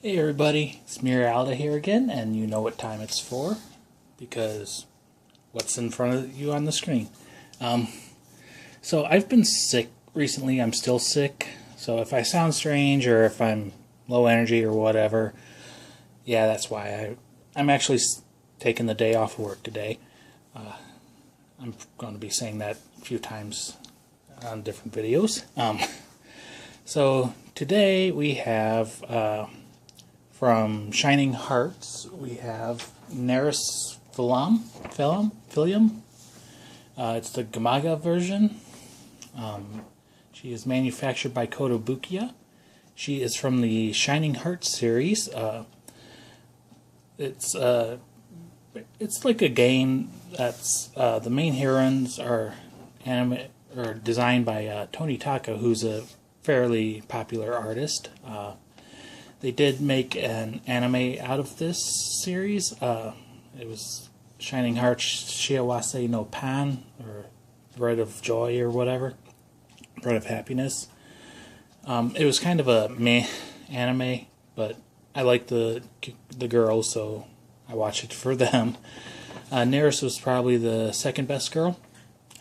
Hey everybody, it's Miralda here again, and you know what time it's for, because what's in front of you on the screen. So I've been sick recently. I'm still sick, so if I sound strange or if I'm low energy or whatever, yeah, that's why. I'm actually taking the day off of work today. I'm going to be saying that a few times on different videos. So today we have from Shining Hearts, we have Neris Filiam. It's the gemaga version. She is manufactured by Kotobukiya. She is from the Shining Hearts series. It's like a game that's the main heroines are designed by Tony Taka, who's a fairly popular artist. They did make an anime out of this series. It was Shining Hearts Shiawase no Pan, or Bread of Joy, or whatever. Bread of Happiness. It was kind of a meh anime, but I like the girls, so I watched it for them. Neris was probably the second best girl,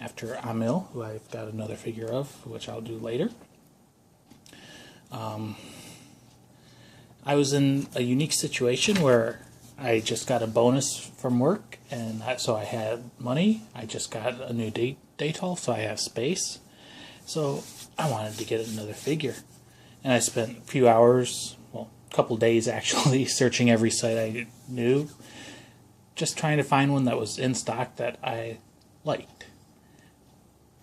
after Amil, who I've got another figure of, which I'll do later. I was in a unique situation where I just got a bonus from work, and so I had money. I just got a new Daytol, so I have space. So I wanted to get another figure. And I spent a few hours, well, a couple days actually, searching every site I knew, just trying to find one that was in stock that I liked.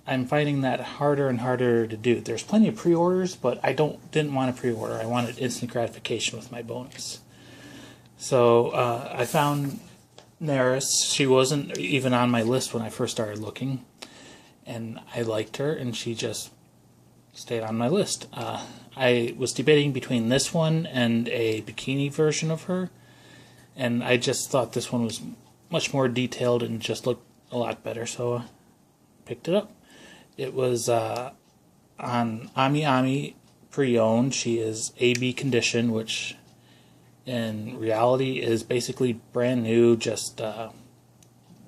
I'm finding that harder and harder to do. There's plenty of pre-orders, but I didn't want a pre-order. I wanted instant gratification with my bonus. So I found Neris. She wasn't even on my list when I first started looking, and I liked her, and she just stayed on my list. I was debating between this one and a bikini version of her, and I just thought this one was much more detailed and just looked a lot better, so I picked it up. It was on Ami pre-owned. She is AB condition, which in reality is basically brand new, just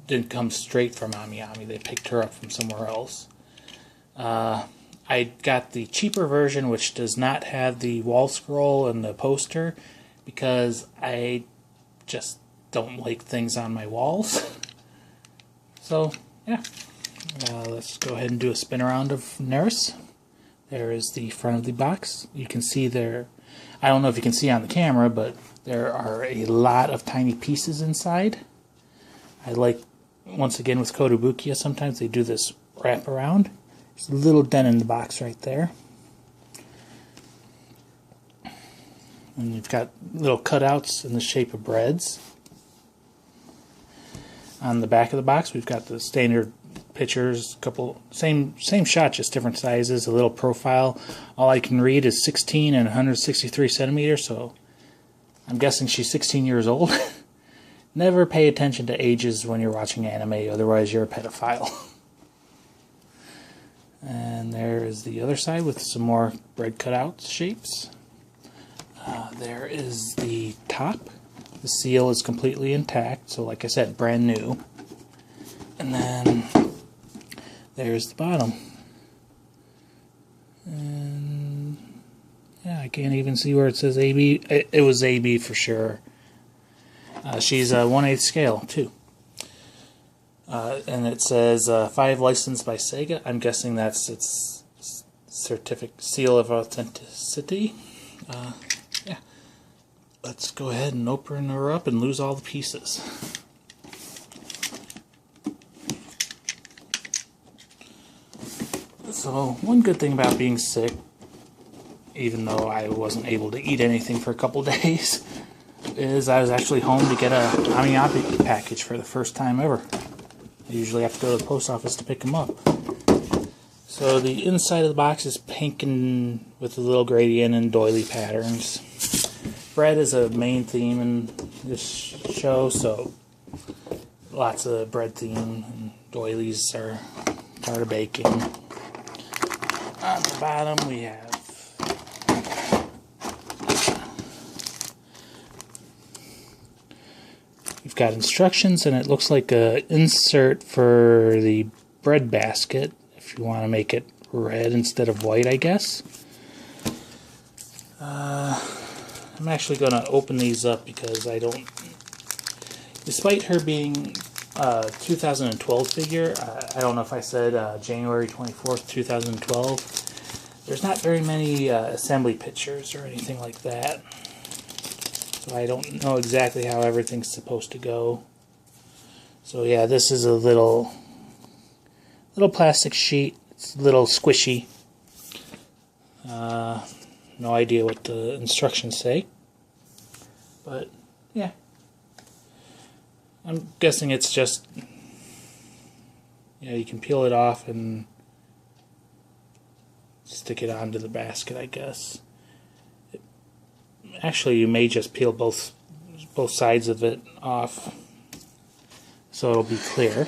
didn't come straight from Ami. They picked her up from somewhere else. I got the cheaper version, which does not have the wall scroll and the poster, because I just don't like things on my walls. So, yeah. Let's go ahead and do a spin around of Neris. There is the front of the box. You can see there, I don't know if you can see on the camera, but there are a lot of tiny pieces inside. I like, once again with Kotobukiya, sometimes they do this wrap around. There's a little dent in the box right there. And you've got little cutouts in the shape of breads. On the back of the box, we've got the standard pictures, couple same shot, just different sizes, a little profile. All I can read is 16 and 163 centimeters, so I'm guessing she's 16 years old. Never pay attention to ages when you're watching anime, otherwise you're a pedophile. And there is the other side with some more bread cutout shapes. There is the top. The seal is completely intact, so like I said, brand new. And then there's the bottom. And yeah, I can't even see where it says AB. It was AB for sure. She's a 1/8 scale too. And it says 5 licensed by Sega. I'm guessing that's its certificate, seal of authenticity. Yeah. Let's go ahead and open her up and lose all the pieces. So, one good thing about being sick, even though I wasn't able to eat anything for a couple days, is I was actually home to get a Ami package for the first time ever. I usually have to go to the post office to pick them up. So the inside of the box is pink and with a little gradient and doily patterns. Bread is a main theme in this show, so lots of bread theme, and doilies are part of baking. On the bottom we have you've got instructions, and it looks like a insert for the bread basket if you want to make it red instead of white, I guess. I'm actually going to open these up because I don't, despite her being a 2012 figure, I don't know if I said January 24th, 2012, there's not very many assembly pictures or anything like that. So I don't know exactly how everything's supposed to go. So yeah, this is a little plastic sheet. It's a little squishy. No idea what the instructions say. But yeah, I'm guessing it's just, you can peel it off and stick it onto the basket, I guess. Actually, you may just peel both sides of it off so it'll be clear.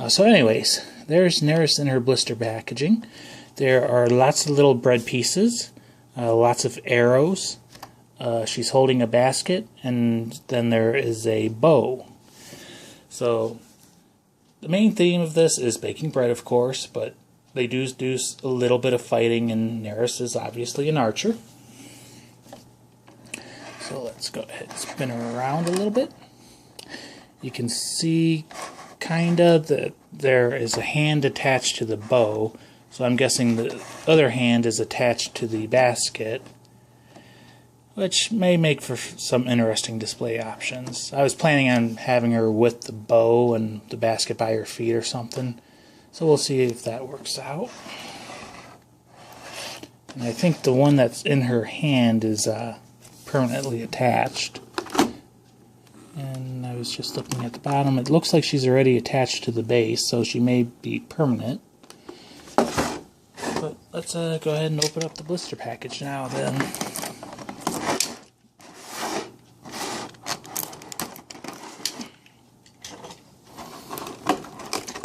So anyways, there's Neris in her blister packaging. There are lots of little bread pieces, lots of arrows. She's holding a basket, and then there is a bow. So the main theme of this is baking bread, of course, but they do a little bit of fighting, and Neris is obviously an archer. So let's go ahead and spin her around a little bit. You can see kinda that there is a hand attached to the bow, so I'm guessing the other hand is attached to the basket, which may make for some interesting display options. I was planning on having her with the bow and the basket by her feet or something, so we'll see if that works out. And I think the one that's in her hand is permanently attached. And I was just looking at the bottom. It looks like she's already attached to the base, so she may be permanent. But let's go ahead and open up the blister package now then.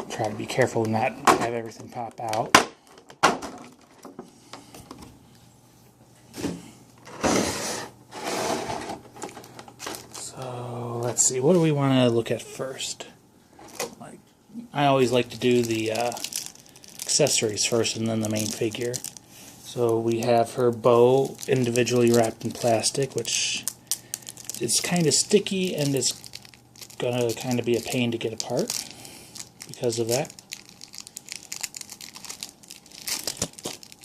Try to be careful and not have everything pop out. So let's see, what do we want to look at first? I always like to do the accessories first and then the main figure. So we have her bow individually wrapped in plastic, which is kind of sticky and it's going to kind of be a pain to get apart because of that.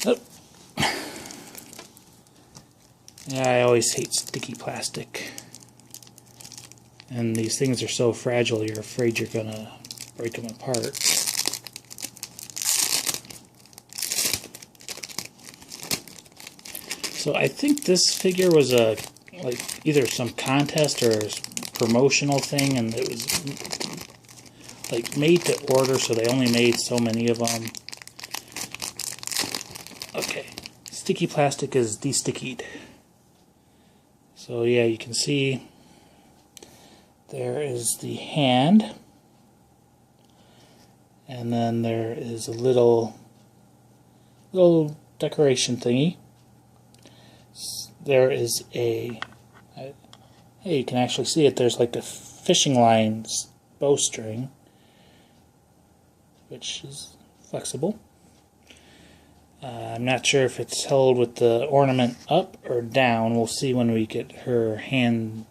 Oh. Yeah, I always hate sticky plastic. And these things are so fragile, you're afraid you're going to break them apart. So I think this figure was like either some contest or promotional thing, and it was like made to order, so they only made so many of them. Okay, sticky plastic is de-stickied. So yeah, you can see there is the hand, and then there is a little decoration thingy. There is hey, you can actually see it. There's like a fishing line bowstring, which is flexible. I'm not sure if it's held with the ornament up or down. We'll see when we get her hand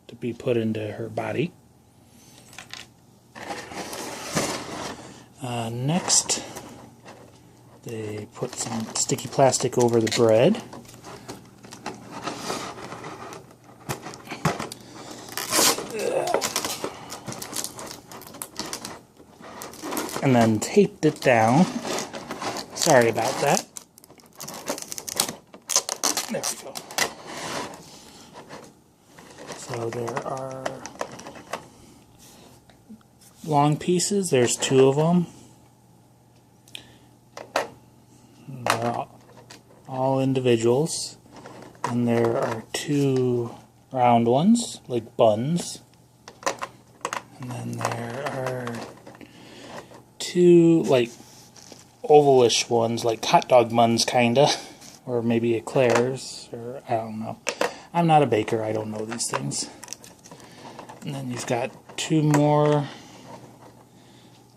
to be put into her body. Next, they put some sticky plastic over the bread. And then taped it down. Sorry about that. There we go. So there are long pieces. There's 2 of them. They're all individuals. And there are 2 round ones, like buns. And then there are 2 like ovalish ones, like hot dog buns kinda, or maybe eclairs, or I don't know. I'm not a baker, I don't know these things. And then you've got two more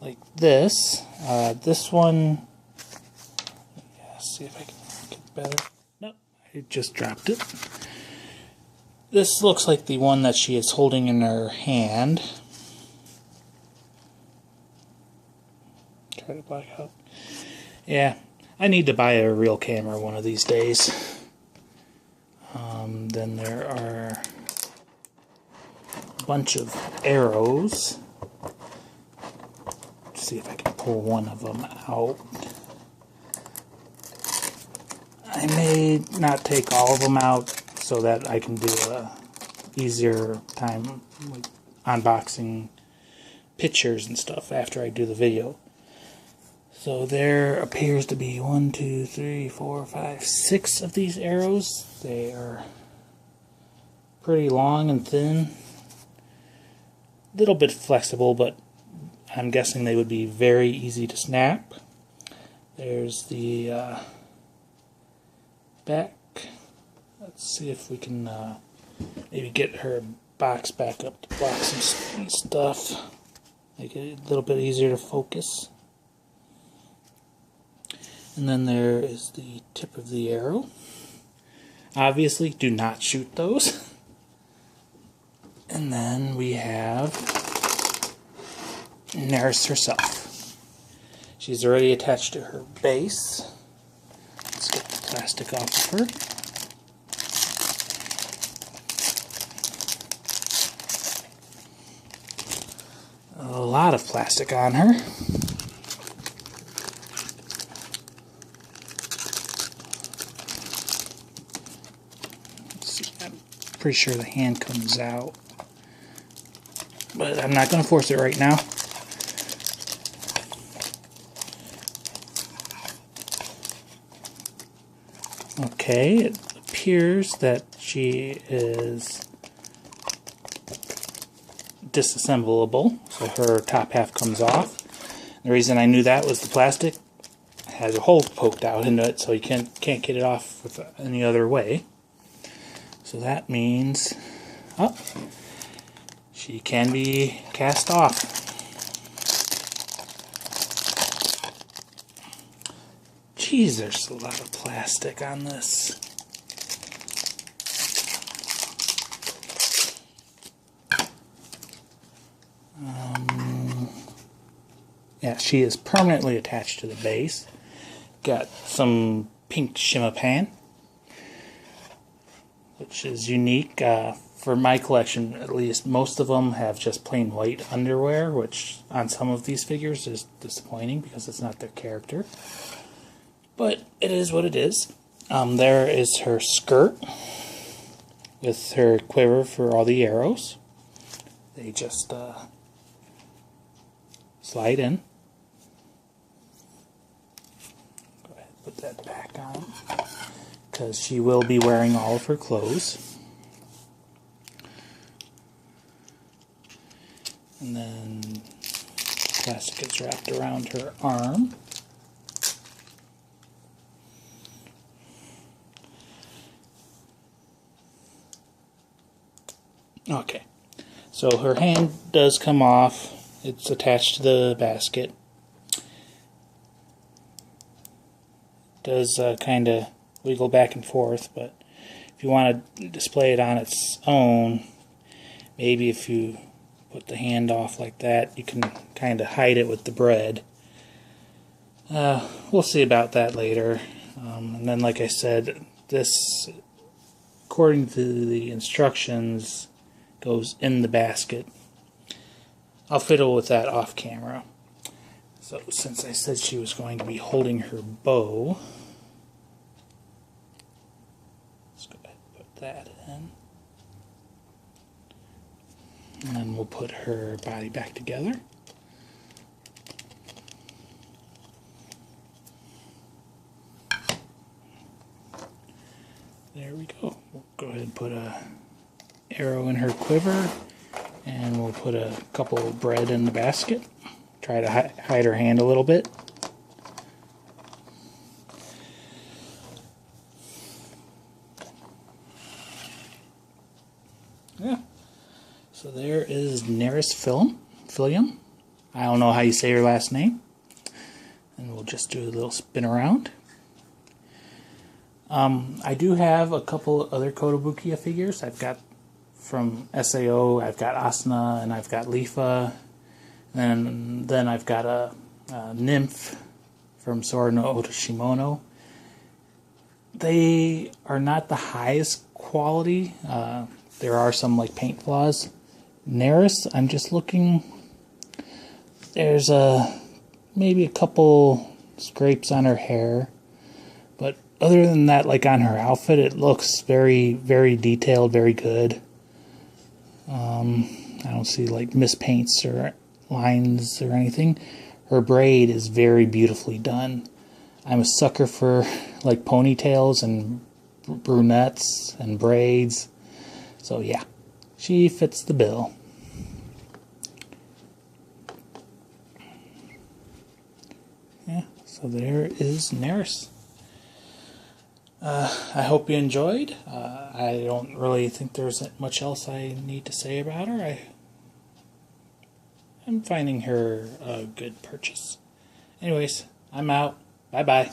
like this. This one, yeah, see if I can get better. Nope, I just dropped it. This looks like the one that she is holding in her hand. Try to black out. Yeah, I need to buy a real camera one of these days. Then there are a bunch of arrows. Let's see if I can pull one of them out. I may not take all of them out so that I can do a easier time like unboxing pictures and stuff after I do the video. So there appears to be 1, 2, 3, 4, 5, 6 of these arrows. They are pretty long and thin. A little bit flexible, but I'm guessing they would be very easy to snap. There's the back. Let's see if we can maybe get her box back up to block some stuff. Make it a little bit easier to focus. And then there is the tip of the arrow. Obviously, do not shoot those. And then we have Neris herself. She's already attached to her base. Let's get the plastic off of her. A lot of plastic on her. Let's see, I'm pretty sure the hand comes out. But I'm not going to force it right now. Okay, it appears that she is disassemblable, so her top half comes off. The reason I knew that was the plastic has a hole poked out into it, so you can't get it off with any other way. So that means, oh, she can be cast off. Geez, there's a lot of plastic on this. Yeah, she is permanently attached to the base. Got some pink shimmer pan, which is unique. For my collection, at least, most of them have just plain white underwear, which on some of these figures is disappointing because it's not their character. But it is what it is. There is her skirt with her quiver for all the arrows. They just slide in. Go ahead and put that back on because she will be wearing all of her clothes. And then plastic is wrapped around her arm. Okay, so her hand does come off. It's attached to the basket. It does kind of wiggle back and forth, but if you want to display it on its own, maybe if you put the hand off like that, you can kind of hide it with the bread. We'll see about that later. And then, like I said, this, according to the instructions, goes in the basket. I'll fiddle with that off camera. So since I said she was going to be holding her bow, let's go ahead and put that in. And then we'll put her body back together. There we go. We'll go ahead and put a arrow in her quiver, and we'll put a couple of bread in the basket. Try to hide her hand a little bit. Yeah. So there is Neris Filiam. I don't know how you say her last name. And we'll just do a little spin around. I do have a couple other Kotobukiya figures. I've got from SAO, I've got Asuna, and I've got Lifa. And then I've got a nymph from Sora no Otoshimono. They are not the highest quality. There are some like paint flaws. Neris, I'm just looking. There's maybe a couple scrapes on her hair, but other than that, like on her outfit, it looks very, very detailed, very good. I don't see like mispaints or lines or anything. Her braid is very beautifully done. I'm a sucker for like ponytails and brunettes and braids. So yeah, she fits the bill. Yeah, so there is Neris. I hope you enjoyed. I don't really think there's much else I need to say about her. I'm finding her a good purchase. Anyways, I'm out. Bye-bye.